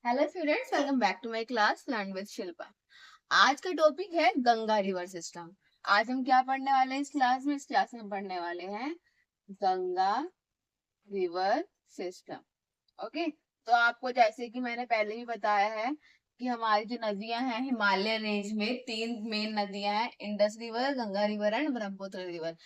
Hello students, welcome back to my class learn with Shilpa. आज का topic है Ganga river system. आज हम क्या पढ़ने वाले हैं इस क्लास में? इस क्लास में पढ़ने वाले हैं गंगा रिवर सिस्टम। ओके, तो आपको जैसे कि मैंने पहले भी बताया है कि हमारी जो नदियां हैं हिमालय रेंज में तीन मेन नदियां हैं, Indus river, Ganga river and Brahmaputra river.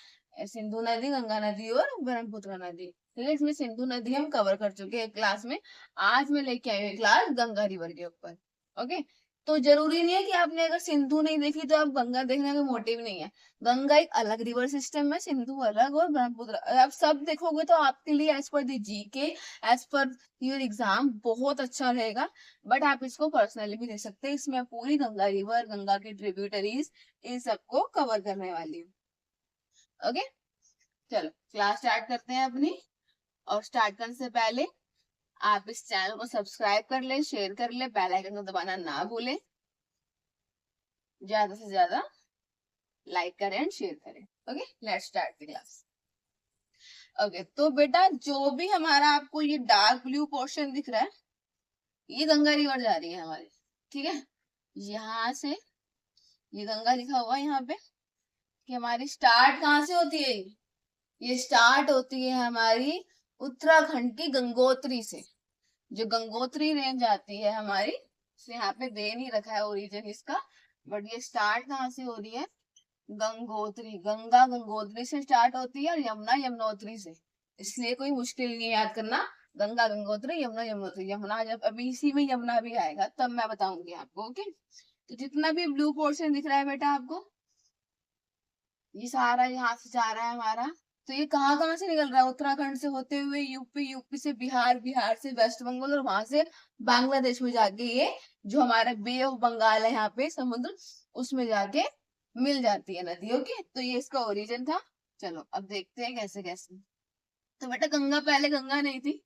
Sindhu नदी, गंगा नदी और ब्रह्मपुत्र नदी। ठीक है, इसमें सिंधु नदी हम कवर कर चुके हैं क्लास में। आज मैं लेके आई हूँ क्लास गंगा रिवर के ऊपर। ओके, तो जरूरी नहीं है कि आपने अगर सिंधु नहीं देखी तो आप गंगा देखने का मोटिव नहीं है। गंगा एक अलग रिवर सिस्टम है, सिंधु अलग और ब्रह्मपुत्र। आप सब देखोगे तो आपके लिए as per the GK, as per your exam बहुत अच्छा रहेगा। बट आप इसको पर्सनली भी दे सकते हैं। इसमें पूरी गंगा रिवर, गंगा की ट्रिब्यूटरीज, इन सबको कवर करने वाली हूँ। ओके, चलो क्लास स्टार्ट करते हैं अपनी। और स्टार्ट करने से पहले आप इस चैनल को सब्सक्राइब कर ले, शेयर कर ले, बेल आइकन को दबाना ना भूले, ज्यादा से ज्यादा लाइक करें एंड शेयर करें। Okay, let's start the class. Okay, तो बेटा जो भी हमारा आपको ये डार्क ब्लू पोर्शन दिख रहा है, ये गंगा रिवर जा रही है हमारी। ठीक है, यहाँ से ये गंगा लिखा हुआ है यहाँ पे कि हमारी स्टार्ट कहाँ से होती है। ये स्टार्ट होती है हमारी उत्तराखंड की गंगोत्री से। जो गंगोत्री रेंज आती है हमारी, इसे यहाँ पे दे नहीं रखा है ओरिजिन इसका, बट ये स्टार्ट कहाँ से हो रही है? गंगोत्री। गंगा गंगोत्री से स्टार्ट होती है और यमुना यमुनोत्री से। इसलिए कोई मुश्किल नहीं है याद करना। गंगा गंगोत्री, यमुना यमुनोत्री। यमुना जब अभी इसी में यमुना भी आएगा तब मैं बताऊंगी आपको। ओके, तो जितना भी ब्लू पोर्शन दिख रहा है बेटा आपको, ये सारा यहाँ से जा रहा है हमारा। तो ये कहाँ कहाँ से निकल रहा है? उत्तराखंड से होते हुए यूपी, यूपी से बिहार, बिहार से वेस्ट बंगाल और वहां से बांग्लादेश में जाके ये जो हमारा बे ऑफ बंगाल है यहाँ पे समुद्र, उसमें जाके मिल जाती है नदी। ओके, तो ये इसका ओरिजिन था। चलो अब देखते हैं कैसे कैसे। तो बेटा गंगा पहले गंगा नहीं थी।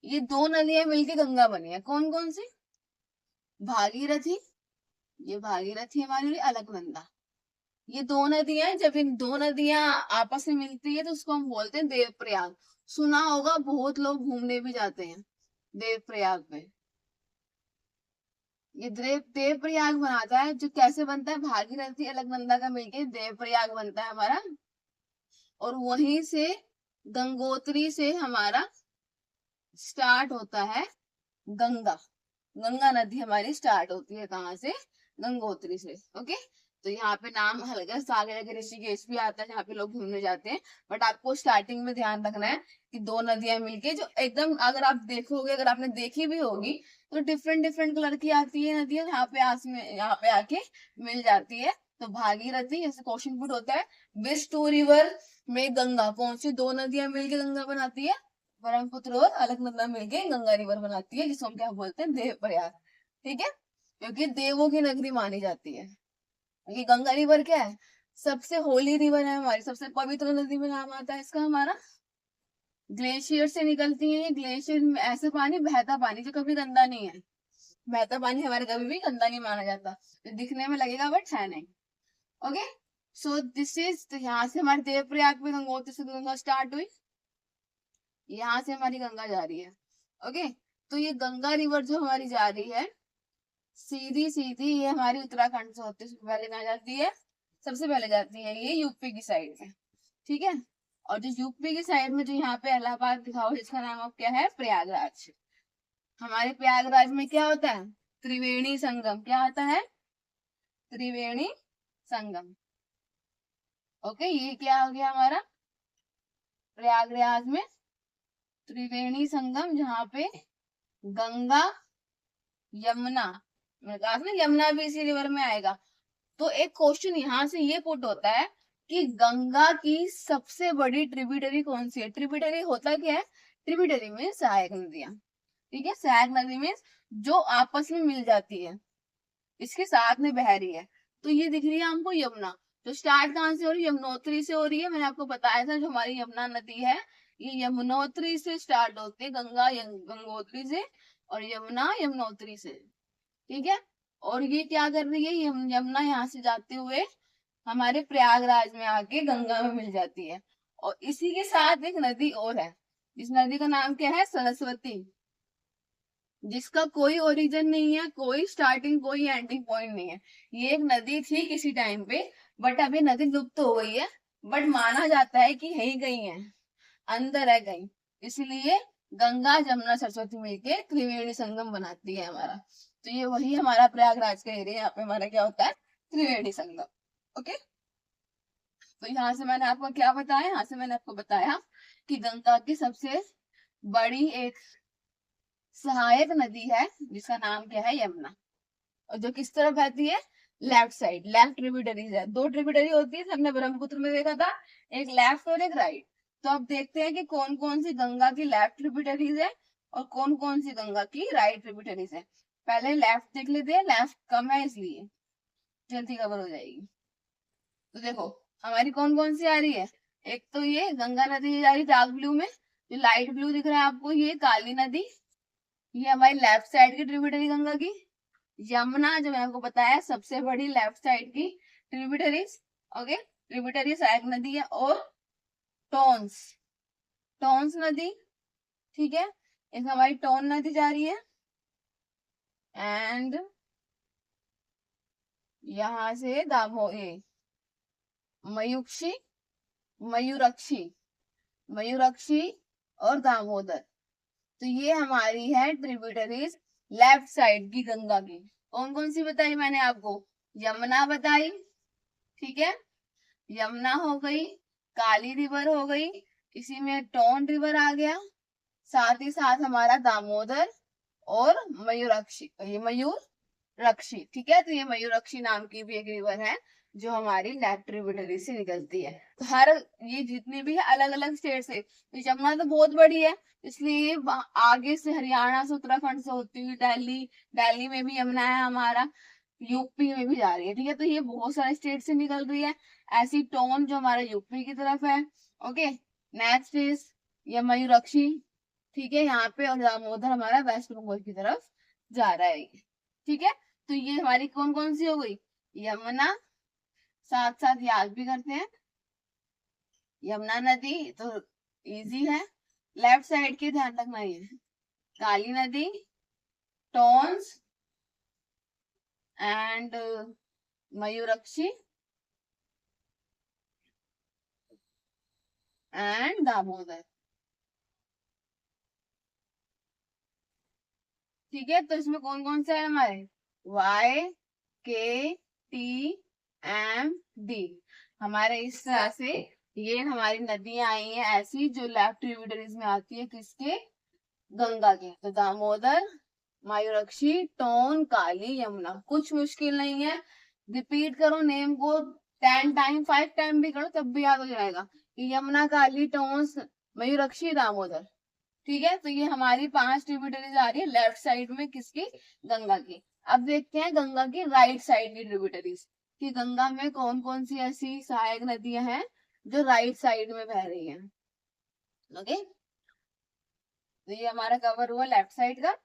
ये दो नदियां मिलके गंगा बनी है। कौन कौन सी? भागीरथी, ये भागीरथी हमारी अलकनंदा। ये दो नदियां हैं। जब इन दो नदियां आपस में मिलती है तो उसको हम बोलते हैं देवप्रयाग। सुना होगा, बहुत लोग घूमने भी जाते हैं देवप्रयाग में। ये देवप्रयाग बनाता है। जो कैसे बनता है? भागीरथी अलकनंदा का मिलके देवप्रयाग बनता है हमारा। और वहीं से गंगोत्री से हमारा स्टार्ट होता है गंगा। गंगा नदी हमारी स्टार्ट होती है कहाँ से? गंगोत्री से। ओके, तो यहाँ पे नाम हल्का सा आगे जाके ऋषिकेश भी आता है जहाँ पे लोग घूमने जाते हैं। बट आपको स्टार्टिंग में ध्यान रखना है कि दो नदियां मिलके जो एकदम, अगर आप देखोगे, अगर आपने देखी भी होगी, तो डिफरेंट डिफरेंट कलर की आती है नदियां, यहाँ पे यहाँ पे आके मिल जाती है। तो भागीरथी, जैसे क्वेश्चन पुट होता है, विच टू रिवर में गंगा, कौन सी दो नदियां मिलके गंगा बनाती है? ब्रह्मपुत्र और अलकनंदा मिलके गंगा रिवर बनाती है, जिसको हम क्या बोलते हैं? देवप्रयाग। ठीक है, क्योंकि देवों की नगरी मानी जाती है। ये गंगा रिवर क्या है? सबसे होली रिवर है हमारी, सबसे पवित्र नदी में नाम आता है इसका हमारा। ग्लेशियर से निकलती है ये। ग्लेशियर में ऐसा पानी, बहता पानी जो कभी गंदा नहीं है। बहता पानी हमारे कभी भी गंदा नहीं माना जाता। तो दिखने में लगेगा बट है नहीं। ओके, सो दिस इज, यहाँ से हमारे देवप्रयाग में गंगोत्री से गंगा स्टार्ट हुई, यहाँ से हमारी गंगा जा रही है। ओके, तो ये गंगा रिवर जो हमारी जा रही है सीधी सीधी, ये हमारी उत्तराखंड से होती है। सबसे पहले कहाँ जाती है? सबसे पहले जाती है ये यूपी की साइड में। ठीक है, और जो यूपी की साइड में जो यहाँ पे इलाहाबाद दिखा हुआ है, जिसका नाम अब क्या है? प्रयागराज। हमारे प्रयागराज में क्या होता है? त्रिवेणी संगम। क्या होता है? त्रिवेणी संगम। ओके, ये क्या हो गया हमारा? प्रयागराज में त्रिवेणी संगम, जहाँ पे गंगा, यमुना, मैंने कहा था ना यमुना भी इसी रिवर में आएगा। तो एक क्वेश्चन यहाँ से ये पुट होता है कि गंगा की सबसे बड़ी ट्रिब्यूटरी कौन सी है? ट्रिब्यूटरी होता क्या है? ट्रिब्यूटरी में सहायक नदियां। ठीक है, सहायक नदी में जो आपस में मिल जाती है, इसके साथ में बह रही है। तो ये दिख रही है हमको यमुना। तो स्टार्ट कहाँ से हो रही है? यमुनोत्री से हो रही है। मैंने आपको बताया था जो हमारी यमुना नदी है, ये यमुनोत्री से स्टार्ट होती है, गंगा गंगोत्री से, और यमुना यमुनोत्री से। ठीक है, और ये क्या कर रही है? यमुना यहाँ से जाते हुए हमारे प्रयागराज में आके गंगा में मिल जाती है। और इसी के साथ एक नदी और है, इस नदी का नाम क्या है? सरस्वती। जिसका कोई ओरिजिन नहीं है, कोई स्टार्टिंग कोई एंडिंग पॉइंट नहीं है। ये एक नदी थी किसी टाइम पे, बट अभी नदी लुप्त हो गई है, बट माना जाता है कि है ही कहीं है, अंदर है कहीं। इसलिए गंगा जमुना सरस्वती मिलके त्रिवेणी संगम बनाती है हमारा। तो ये वही हमारा प्रयागराज का एरिया, यहाँ पे हमारा क्या होता है, त्रिवेणी संगम। ओके, तो यहाँ से मैंने आपको क्या बताया, यहाँ से मैंने आपको बताया कि गंगा की सबसे बड़ी एक सहायक नदी है जिसका नाम क्या है, यमुना। और जो किस तरफ बहती है, लेफ्ट साइड, लेफ्ट ट्रिब्यूटरीज है। दो ट्रिब्यूटरी होती है, हमने ब्रह्मपुत्र में देखा था, एक लेफ्ट और एक राइट। तो अब देखते हैं कि कौन कौन सी गंगा की लेफ्ट ट्रिब्यूटरीज है और कौन कौन सी गंगा की राइट ट्रिब्यूटरीज है। पहले लेफ्ट देख लेते हैं, लेफ्ट कम है इसलिए जल्दी कवर हो जाएगी। तो देखो हमारी कौन कौन सी आ रही है, एक तो ये गंगा नदी जा रही है डार्क ब्लू में, जो लाइट ब्लू दिख रहा है आपको ये काली नदी, ये हमारी लेफ्ट साइड की ट्रिब्यूटरी गंगा की। यमुना जो मैंने आपको बताया सबसे बड़ी लेफ्ट साइड की ट्रिब्यूटरीज। ओके, ट्रिब्यूटरी सहायक नदी है। और टोन्स, टोन्स नदी, ठीक है, इसमें हमारी टोन नदी जा रही है। एंड यहां से दामोही, मयूक्षी, मयूरक्षी, मयूरक्षी और दामोदर। तो ये हमारी है ट्रिब्यूटरीज लेफ्ट साइड की गंगा की। कौन कौन सी बताई मैंने आपको, यमुना बताई, ठीक है, यमुना हो गई, काली रिवर हो गई, इसी में टोन रिवर आ गया, साथ ही साथ हमारा दामोदर और मयूरक्षी, ये मयूर रक्षी, ठीक है। तो ये मयूरक्षी नाम की भी एक रिवर है जो हमारी लेफ्ट ट्रिब्यूटरी से निकलती है। तो हर ये जितनी भी है अलग अलग स्टेट से, तो यमुना तो बहुत बड़ी है, इसलिए ये आगे से हरियाणा से उत्तराखंड से होती हुई दिल्ली, दिल्ली में भी यमुना है हमारा, यूपी में भी जा रही है, ठीक है। तो ये बहुत सारे स्टेट से निकल रही है। ऐसी टोन जो हमारा यूपी की तरफ है। ओके, नेक्स्ट इज ये मयूरक्षी, ठीक है, यहाँ पे, और दामोदर हमारा वेस्ट बंगाल की तरफ जा रहा है, ठीक है। तो ये हमारी कौन कौन सी हो गई, यमुना, साथ साथ याद भी करते हैं, यमुना नदी तो इजी है, लेफ्ट साइड की ध्यान रखना, ये काली नदी, टोन्स एंड मयूरक्षी एंड दामोदर, ठीक है। तो इसमें कौन कौन से है हमारे, वाई, के, टी, एम, डी, हमारे इस तरह से ये हमारी नदियां आई हैं ऐसी जो लेफ्ट ट्रिब्यूटरीज में आती है किसके, गंगा के। तो दामोदर, मयूरक्षी, टोन, काली, यमुना, कुछ मुश्किल नहीं है। रिपीट करो नेम को 10 टाइम, 5 टाइम भी करो तब भी याद हो जाएगा कि यमुना, काली, टोन्स, मयूरक्षी, दामोदर, ठीक है। तो ये हमारी 5 ट्रिब्यूटरीज आ रही है लेफ्ट साइड में किसकी, गंगा की। अब देखते हैं गंगा की राइट साइड की ट्रिब्यूटरीज कि गंगा में कौन कौन सी ऐसी सहायक नदियां हैं जो राइट साइड में बह रही हैं। ओके, तो ये हमारा कवर हुआ लेफ्ट साइड का।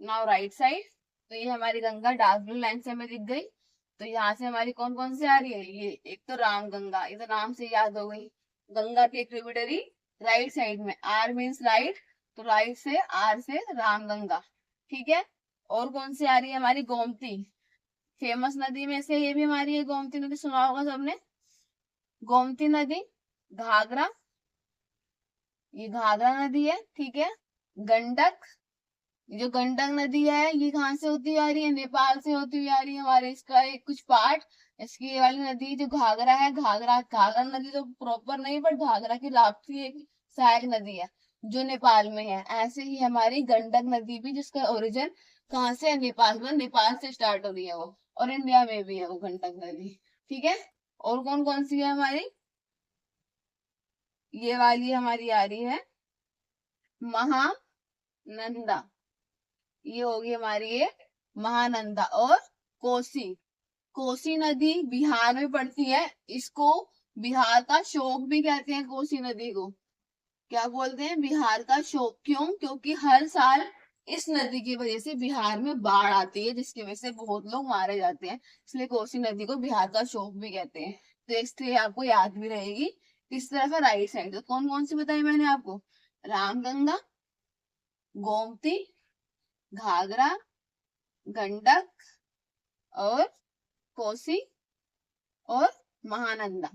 नाउ राइट साइड, तो ये हमारी गंगा डार्क ब्लू लाइन से हमें दिख गई। तो यहाँ से हमारी कौन कौन सी आ रही है, ये एक तो राम गंगा, ये तो नाम से याद हो गई, गंगा की एक ट्रिब्यूटरी राइट साइड में, आर मीन्स राइट, तो राइट से आर से राम गंगा, ठीक है। और कौन सी आ रही है हमारी, गोमती, फेमस नदी में से ये भी हमारी है गोमती नदी, सुना होगा सबने, गोमती नदी, घाघरा, ये घाघरा नदी है, ठीक है। गंडक, जो गंडक नदी है ये कहाँ से होती आ रही है, नेपाल से होती हुई आ रही है हमारे, इसका एक कुछ पार्ट, इसकी ये वाली नदी जो घाघरा है, घाघरा, घाघरा नदी तो प्रॉपर नहीं, बट घाघरा की राप्ती एक सहायक नदी है जो नेपाल में है। ऐसे ही हमारी गंडक नदी भी, जिसका ओरिजिन कहाँ से है, नेपाल में, नेपाल से स्टार्ट हो रही है वो, और इंडिया में भी है वो गंडक नदी, ठीक है। और कौन कौन सी है हमारी, ये वाली हमारी आ रही है महानंदा, ये होगी हमारी ये महानंदा। और कोसी, कोसी नदी बिहार में पड़ती है, इसको बिहार का शोक भी कहते हैं, कोसी नदी को क्या बोलते हैं, बिहार का शोक। क्यों, क्योंकि हर साल इस नदी की वजह से बिहार में बाढ़ आती है जिसकी वजह से बहुत लोग मारे जाते हैं, इसलिए कोसी नदी को बिहार का शोक भी कहते हैं। तो इसलिए आपको याद भी रहेगी किस तरफ है, राइट साइड। तो कौन कौन सी बताई मैंने आपको, रामगंगा, गोमती, घाघरा, गंडक और कोसी और महानंदा।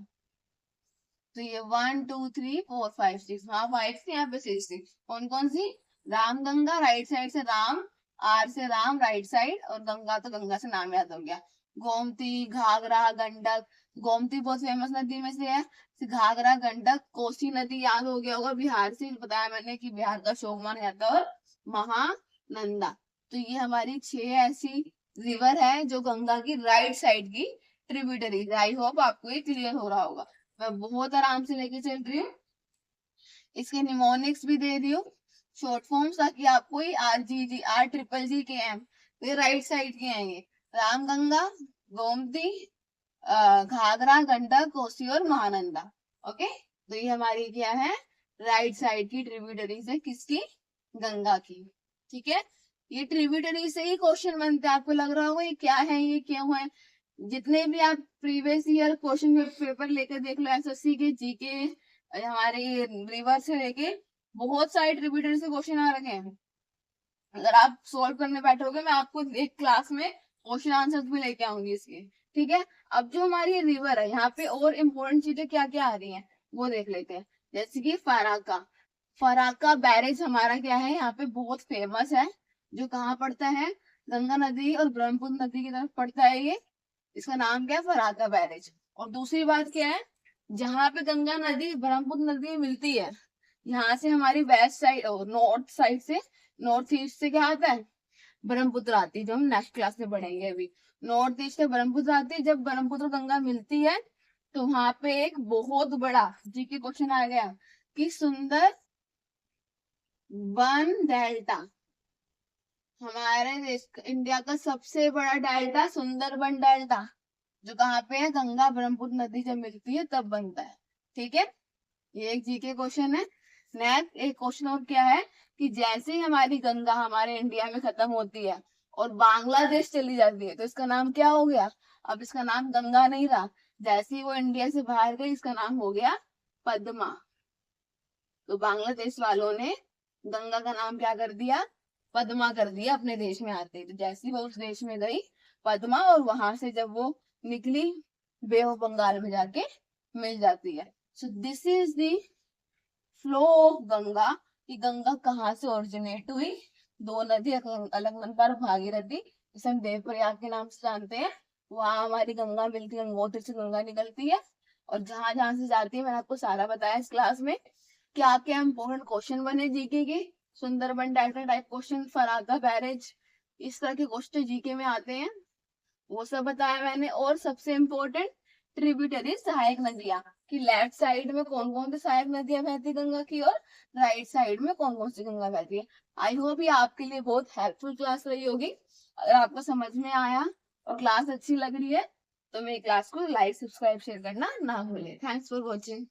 तो ये 1 2 3 4 5 6, हाँ 5 थी, यहाँ पे 6 थी। कौन कौन सी? रामगंगा राइट साइड से राम, आर से राम राइट साइड, और गंगा तो गंगा से नाम याद हो गया। गोमती, घाघरा, गंडक। गोमती बहुत फेमस नदी में से है। घाघरा, गंडक, कोसी नदी याद हो गया होगा, बिहार से बताया मैंने कि बिहार का शोक माना जाता है। और महानंदा। तो ये हमारी 6 ऐसी रिवर है जो गंगा की राइट साइड की ट्रिब्यूटरी। आई होप आपको ये क्लियर हो रहा होगा। मैं बहुत आराम से लेके चल रही हूँ। इसके निमोनिक्स भी दे दी हूँ, शॉर्ट फॉर्म्स, ताकि आपको ही RGG, RGGG के हैं, तो ये राइट साइड के हैं ये। रामगंगा, गोमती, घाघरा, गंडक, कोसी और महानंदा। ओके, तो ये हमारी क्या है? राइट साइड की ट्रिब्यूटरीज है, किसकी? गंगा की। ठीक है, ये ट्रिब्यूटरी से ही क्वेश्चन बनते हैं। आपको लग रहा होगा ये क्या है, ये क्यों है? जितने भी आप प्रीवियस ईयर क्वेश्चन पेपर लेकर देख लो, SSC के, GK, हमारे रिवर से लेके बहुत सारे ट्रिब्यूटरी से क्वेश्चन आ रखे हैं। अगर आप सॉल्व करने बैठोगे, मैं आपको एक क्लास में क्वेश्चन आंसर भी लेके आऊंगी इसके। ठीक है, अब जो हमारी रिवर है, यहाँ पे और इम्पोर्टेंट चीजें क्या क्या आ रही हैं वो देख लेते हैं। जैसे कि फराक्का, फराक्का बैरेज हमारा क्या है, यहाँ पे बहुत फेमस है, जो कहाँ पड़ता है? गंगा नदी और ब्रह्मपुत्र नदी की तरफ पड़ता है ये। इसका नाम क्या है? फराक्का बैरेज। और दूसरी बात क्या है, जहां पे गंगा नदी ब्रह्मपुत्र नदी मिलती है, यहाँ से हमारी वेस्ट साइड और नॉर्थ साइड से, नॉर्थ ईस्ट से क्या आता है? ब्रह्मपुत्र आती है, जो हम नेक्स्ट क्लास में पढ़ेंगे अभी। नॉर्थ ईस्ट से ब्रह्मपुत्र आती है। जब ब्रह्मपुत्र गंगा मिलती है तो वहां पे एक बहुत बड़ा जीके क्वेश्चन आ गया कि सुंदर बन डेल्टा, हमारे देश इंडिया का सबसे बड़ा डेल्टा सुंदरबन डेल्टा, जो कहाँ पे है? गंगा ब्रह्मपुत्र नदी जब मिलती है तब बनता है। ठीक है, ये एक जीके क्वेश्चन है। नेक्स्ट एक क्वेश्चन और क्या है कि जैसे ही हमारी गंगा हमारे इंडिया में खत्म होती है और बांग्लादेश चली जाती है, तो इसका नाम क्या हो गया? अब इसका नाम गंगा नहीं रहा, जैसे ही वो इंडिया से बाहर गई इसका नाम हो गया पद्मा। तो बांग्लादेश वालों ने गंगा का नाम क्या कर दिया? पद्मा कर दिया अपने देश में आते ही। तो जैसे ही वो उस देश में गई पद्मा, और वहां से जब वो निकली बे ऑफ बंगाल में जाके मिल जाती है। So this is the flow of Ganga, कि गंगा कहाँ से ओरिजिनेट हुई। दो नदी अलकनंदा और भागीरथी, जिसे हम देवप्रयाग के नाम से जानते हैं, वहां हमारी गंगा मिलती है, गंगोत्री से गंगा निकलती है। और जहां जहां से जाती है मैंने आपको सारा बताया इस क्लास में। क्या क्या इंपोर्टेंट क्वेश्चन बने जीके के, Sundarban delta type question, Farakka barrage, इस तरह के क्वेश्चन जीके में आते हैं, वो सब बताया मैंने। और सबसे इम्पोर्टेंट ट्रिब्यूटरी, सहायक नदियां, कि लेफ्ट साइड में कौन कौन सी सहायक नदियां बहती गंगा की, और राइट साइड में कौन कौन सी गंगा बहती है। आई होप ये आपके लिए बहुत हेल्पफुल क्लास रही होगी। अगर आपको समझ में आया और क्लास अच्छी लग रही है तो मेरी क्लास को लाइक, सब्सक्राइब, शेयर करना ना भूलें। Thanks for watching.